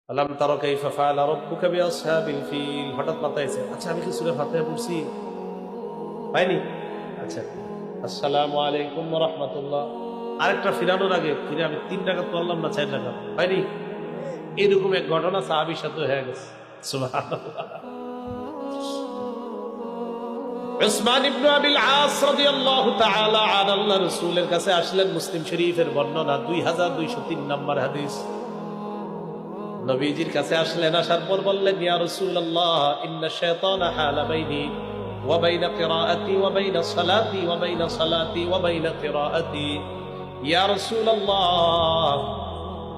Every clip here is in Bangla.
আলাম তারা কাইফা ফাআলা রাব্বুকা বিআসহাবিল ফিল। হঠাৎ মাথায় এসে, আচ্ছা আমি কি সূরা ফাতিহা পড়ছি? হয়নি? আচ্ছা, আসসালামু আলাইকুম ওয়া রাহমাতুল্লাহ। আরেকটা ফিরানোর আগে ফিরে আমি 3 রাকাত পড়লাম না 4 রাকাত? হয়নি? এরকম এক ঘটনা সাহাবীর সাথে হয়ে গেছে। সুবহানাল্লাহ। উসমান ইবনে আবিল আস রাদিয়াল্লাহু তাআলা আনহু আল্লাহর রাসূলের কাছে আসলেন। মুসলিম শরীফের বর্ণনা 2203 নম্বর হাদিস। নবীজির কাছে আসলেন, আসার পর বললেন, ইয়া রাসূলুল্লাহ, ইন্না শাইতানা হালা বাইনি ওয়া বাইনা কিরাআতি ওয়া বাইনা সালাতি ওয়া বাইনা সালাতি ওয়া বাইনা কিরাআতি। ইয়া রাসূলুল্লাহ,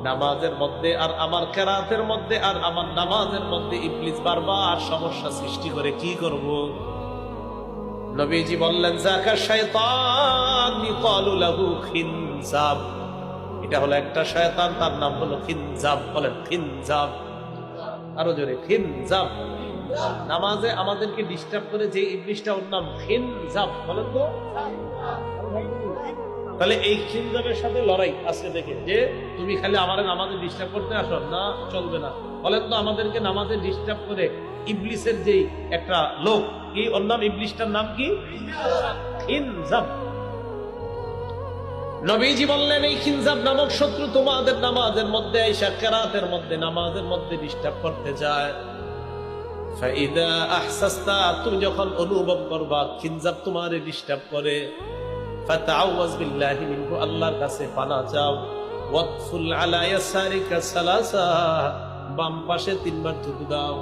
নামাজের মধ্যে আর আমার কিরাআতের মধ্যে আর আমার নামাজের মধ্যে ইবলিস বারবার সমস্যা সৃষ্টি করে, কি করব? নবীজি বললেন, যাকা শাইতান ইকালু লাহু খিনজাব। এটা হলো একটা শয়তান, তার নাম হলো খিনজাব। বলেন খিনজাব, আরো জোরে, খিনজাব। নামাজে আমাদেরকে ডিস্টার্ব করে যে ইবলিসটা, ওর নাম খিনজাব। বলেন তো, তাহলে এই খিনজাবের সাথে লড়াই আজকে দেখে, যে তুমি খালি আমার নামাজে ডিস্টার্ব করতে আসো, না, চলবে না। বলেন তো, আমাদেরকে নামাজে ডিস্টার্ব করে ইবলিসের যেই একটা লোক, কি ওর নাম, ইবলিসটার নাম কি? খিনজাব। নবীজি বললেন, এই খিনজাব নামক শত্রু তোমাদের নামাজের মধ্যে আইসা কিরাতের মধ্যে নামাজের মধ্যে ডিস্টার্ব করতে যায়। ফাইদা আহসাসতা, তুমি যখন অনুভব করবা খিনজাব তোমারে ডিস্টার্ব করে, ফাতাআওয়াজ বিল্লাহি মিনহু, আল্লাহর কাছে পানাহ চাও। ওয়াতফুল আলা ইয়াসারিকা সালাসা, বাম পাশে 3 বার থুতু দাও।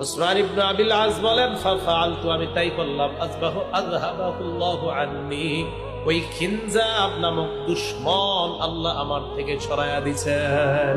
উসমান ইবনে আবিল আস বলেন, ফাফআলতু, আমি তাই করলাম। আযহাবাহুল্লাহু আন্নী, ওই খিনজাব নামক দুশমন আল্লাহ আমার থেকে ছড়ায়া দিয়েছেন।